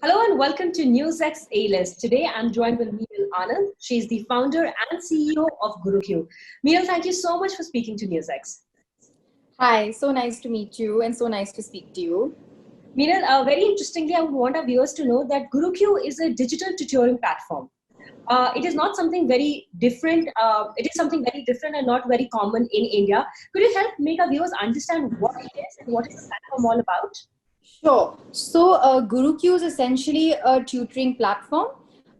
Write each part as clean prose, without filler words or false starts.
Hello and welcome to NewsX A-List. Today I'm joined with Minal Anand. She's the founder and CEO of GuruQ. Minal, thank you so much for speaking to NewsX. Hi, so nice to meet you and so nice to speak to you. Minal, very interestingly, I would want our viewers to know that GuruQ is a digital tutoring platform. It is not something very different. It is something very different and not very common in India. Could you help make our viewers understand what it is and what is the platform all about? Sure. So GuruQ is essentially a tutoring platform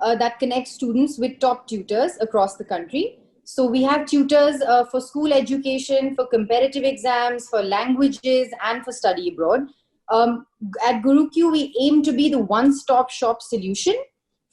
that connects students with top tutors across the country. So we have tutors for school education, for competitive exams, for languages, and for study abroad. At GuruQ, we aim to be the one-stop shop solution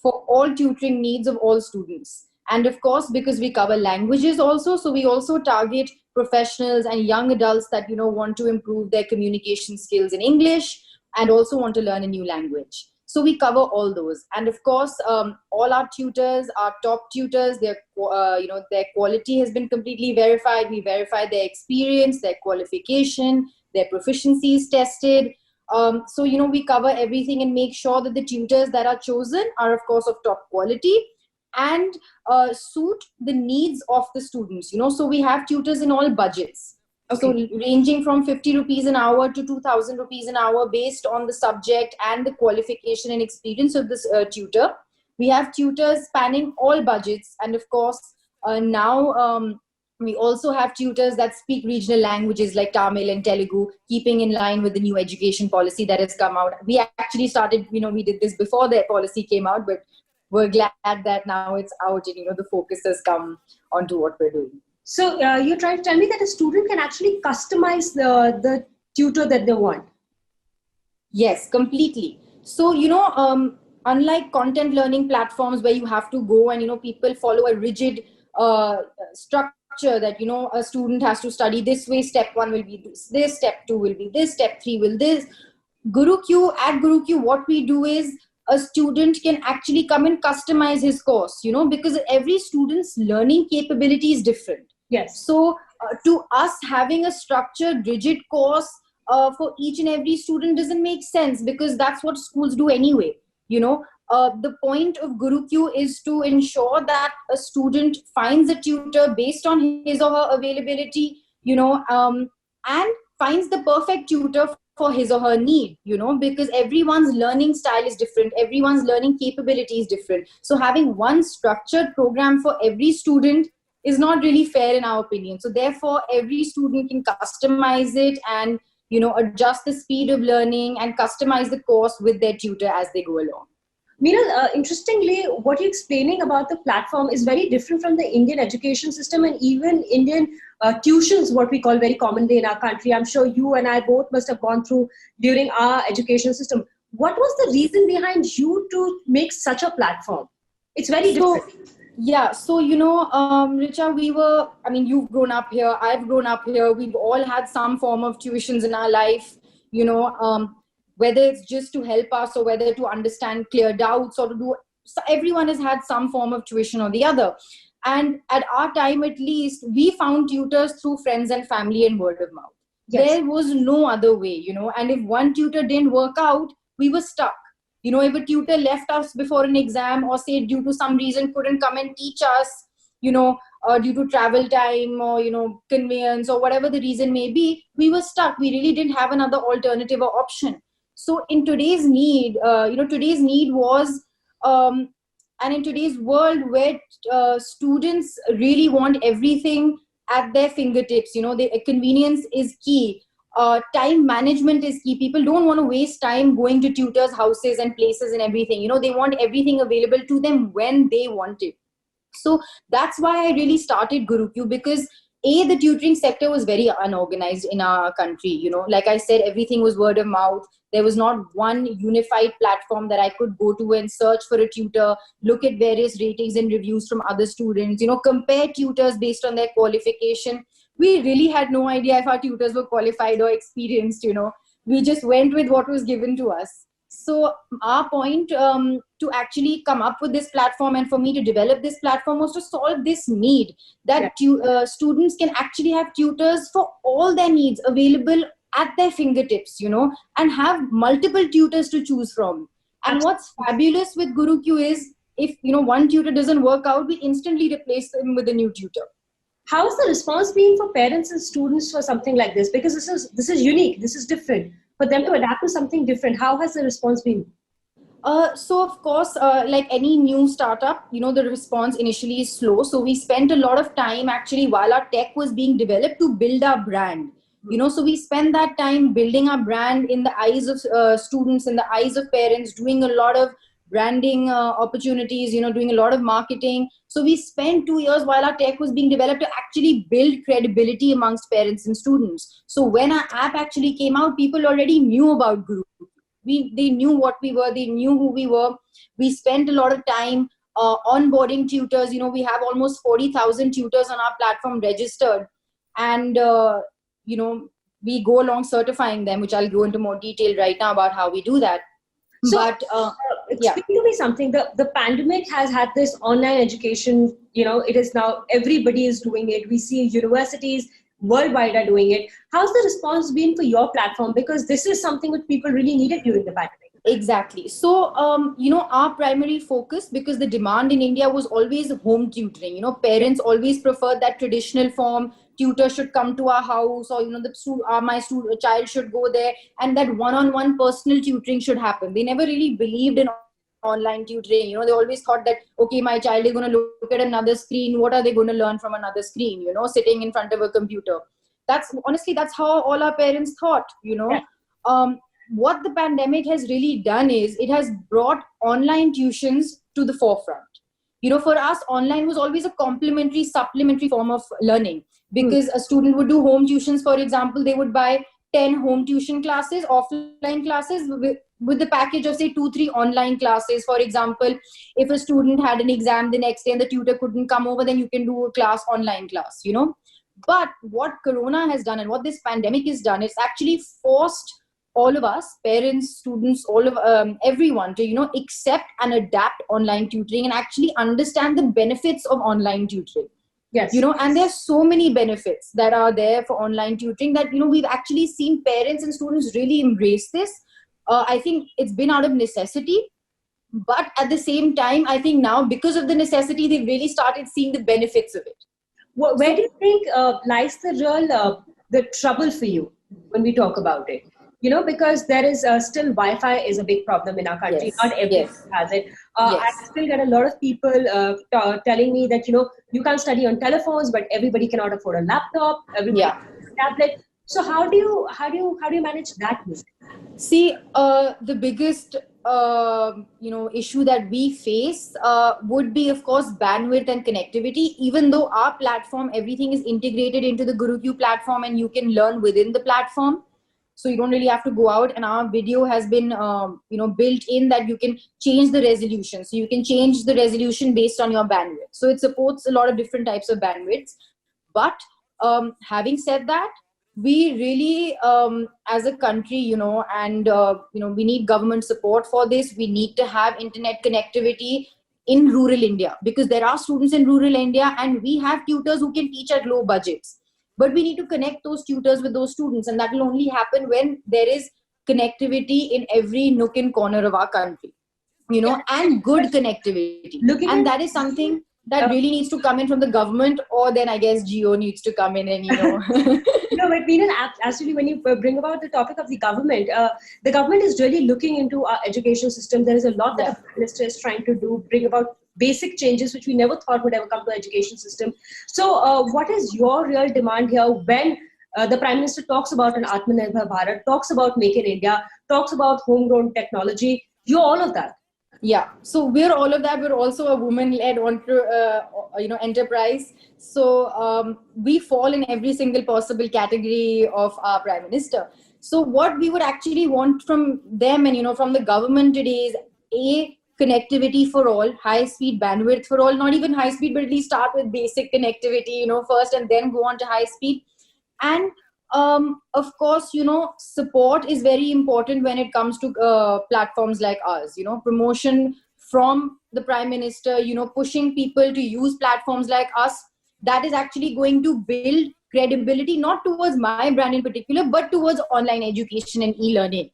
for all tutoring needs of all students. And of course, because we cover languages also, so we also target professionals and young adults that want to improve their communication skills in English and also want to learn a new language. So we cover all those. And of course, all our tutors are top tutors. Their quality has been completely verified. We verify their experience, their qualification, their proficiency is tested. So we cover everything and make sure that the tutors that are chosen are, of course, of top quality and suit the needs of the students. So we have tutors in all budgets. Okay. So ranging from 50 rupees an hour to 2,000 rupees an hour based on the subject and the qualification and experience of this tutor. We have tutors spanning all budgets. And of course, now we also have tutors that speak regional languages like Tamil and Telugu, keeping in line with the new education policy that has come out. We actually started, we did this before the policy came out, but we're glad that now it's out and, the focus has come onto what we're doing. So you're trying to tell me that a student can actually customize the tutor that they want? Yes, completely. So, unlike content learning platforms where you have to go and, people follow a rigid structure that, a student has to study this way, step 1 will be this, step 2 will be this, step 3 will this. At GuruQ, what we do is a student can actually come and customize his course, because every student's learning capability is different. Yes. So to us, having a structured, rigid course for each and every student doesn't make sense because that's what schools do anyway. The point of GuruQ is to ensure that a student finds a tutor based on his or her availability, and finds the perfect tutor for his or her need, because everyone's learning style is different. Everyone's learning capability is different. So having one structured program for every student is not really fair in our opinion. So therefore, every student can customize it and, adjust the speed of learning and customize the course with their tutor as they go along. Minal, interestingly, what you're explaining about the platform is very different from the Indian education system and even Indian tuitions, what we call very commonly in our country. I'm sure you and I both must have gone through during our education system. What was the reason behind you to make such a platform? It's very different. Yeah, so, Richa, you've grown up here, I've grown up here, we've all had some form of tuitions in our life, whether it's just to help us or whether to understand clear doubts or to do, so everyone has had some form of tuition or the other. And at our time, at least, we found tutors through friends and family and word of mouth. Yes. There was no other way, and if one tutor didn't work out, we were stuck. If a tutor left us before an exam or say due to some reason couldn't come and teach us, due to travel time or, conveyance or whatever the reason may be, we were stuck. We really didn't have another alternative or option. So in today's need, today's need was, and in today's world where students really want everything at their fingertips, the convenience is key. Time management is key. People don't want to waste time going to tutors' houses and places and everything. They want everything available to them when they want it. So that's why I really started GuruQ because the tutoring sector was very unorganized in our country. Like I said, everything was word of mouth. There was not one unified platform that I could go to and search for a tutor, look at various ratings and reviews from other students, compare tutors based on their qualification. We really had no idea if our tutors were qualified or experienced, We just went with what was given to us. So our point to actually come up with this platform and for me to develop this platform was to solve this need that students can actually have tutors for all their needs available at their fingertips, and have multiple tutors to choose from. And what's fabulous with GuruQ is, if one tutor doesn't work out, we instantly replace them with a new tutor. How's the response been for parents and students for something like this? Because this is unique, this is different. For them to adapt to something different, how has the response been? So of course, like any new startup, the response initially is slow. So we spent a lot of time actually while our tech was being developed to build our brand. So we spend that time building our brand in the eyes of students, in the eyes of parents, doing a lot of branding opportunities, doing a lot of marketing. So we spent 2 years while our tech was being developed to actually build credibility amongst parents and students. So when our app actually came out, people already knew about GuruQ. They knew what we were, they knew who we were. We spent a lot of time onboarding tutors. We have almost 40,000 tutors on our platform registered. And, we go along certifying them, which I'll go into more detail right now about how we do that. So, explain to me something. The pandemic has had this online education, it is now, everybody is doing it. We see universities worldwide are doing it. How's the response been for your platform? Because this is something which people really needed during the pandemic. Exactly. So, our primary focus, because the demand in India was always home tutoring. Parents always preferred that traditional form. Tutor should come to our house, or my child should go there, and that one-on-one personal tutoring should happen. They never really believed in online tutoring. They always thought that, okay, my child is going to look at another screen. What are they going to learn from another screen? Sitting in front of a computer. That's how all our parents thought. Yeah. What the pandemic has really done is it has brought online tuitions to the forefront. For us, online was always a complementary, supplementary form of learning, because a student would do home tuitions. For example, they would buy 10 home tuition classes, offline classes, with the package of say 2-3 online classes. For example, if a student had an exam the next day and the tutor couldn't come over, then you can do a online class. But what Corona has done and what this pandemic has done, it's actually forced all of us, parents, students, all of everyone, to accept and adapt online tutoring and actually understand the benefits of online tutoring. Yes. And there's so many benefits that are there for online tutoring that we've actually seen parents and students really embrace this. I think it's been out of necessity, but at the same time, I think now because of the necessity, they've really started seeing the benefits of it. Where do you think lies the real the trouble for you when we talk about it? Because there is still Wi-Fi is a big problem in our country. Yes. Not everyone has it. I still get a lot of people telling me that, you can't study on telephones, but everybody cannot afford a laptop, everybody has a tablet. So how do you manage that? See, the biggest issue that we face would be, of course, bandwidth and connectivity. Even though our platform, everything is integrated into the GuruQ platform and you can learn within the platform. So you don't really have to go out, and our video has been, built in that you can change the resolution. So you can change the resolution based on your bandwidth. So it supports a lot of different types of bandwidths. But having said that, we really, as a country, we need government support for this. We need to have internet connectivity in rural India, because there are students in rural India and we have tutors who can teach at low budgets. But we need to connect those tutors with those students, and that will only happen when there is connectivity in every nook and corner of our country, and good connectivity. And that is something that really needs to come in from the government, or then I guess Geo needs to come in and, No, but Minal, actually, when you bring about the topic of the government is really looking into our education system. There is a lot that the Prime Minister is trying to do, bring about basic changes which we never thought would ever come to the education system. So what is your real demand here when the Prime Minister talks about an Atmanirbhar Bharat, talks about Make in India, talks about homegrown technology? You're all of that. Yeah, so we're all of that. We're also a woman-led enterprise. So we fall in every single possible category of our Prime Minister. So what we would actually want from them and from the government today is connectivity for all, high-speed bandwidth for all. Not even high-speed, but at least start with basic connectivity, first, and then go on to high-speed. And of course, support is very important when it comes to platforms like ours. Promotion from the Prime Minister, pushing people to use platforms like us. That is actually going to build credibility, not towards my brand in particular, but towards online education and e-learning,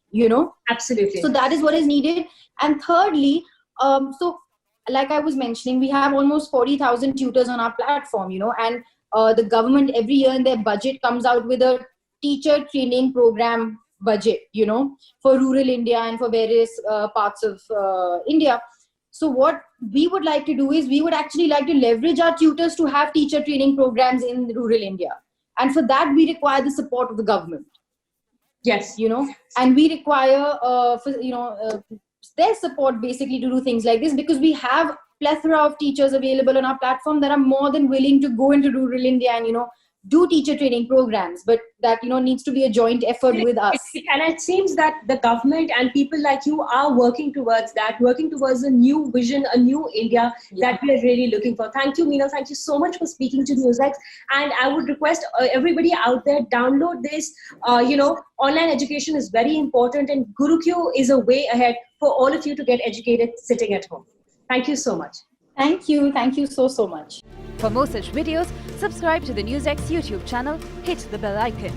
Absolutely. So that is what is needed. And thirdly, so like I was mentioning, we have almost 40,000 tutors on our platform, and the government every year in their budget comes out with a teacher training program budget, for rural India and for various parts of India. So what we would like to do is we would actually like to leverage our tutors to have teacher training programs in rural India. And for that, we require the support of the government. Yes. And we require, their support basically to do things like this, because we have plethora of teachers available on our platform that are more than willing to go into rural India and, do teacher training programs, but that, needs to be a joint effort with us. And it seems that the government and people like you are working towards a new vision, a new India that we are really looking for. Thank you, Minal. Thank you so much for speaking to NewsX. And I would request everybody out there, download this. Online education is very important, and GuruQ is a way ahead for all of you to get educated sitting at home. Thank you so much. Thank you. Thank you so much. For more such videos, subscribe to the NewsX YouTube channel, hit the bell icon.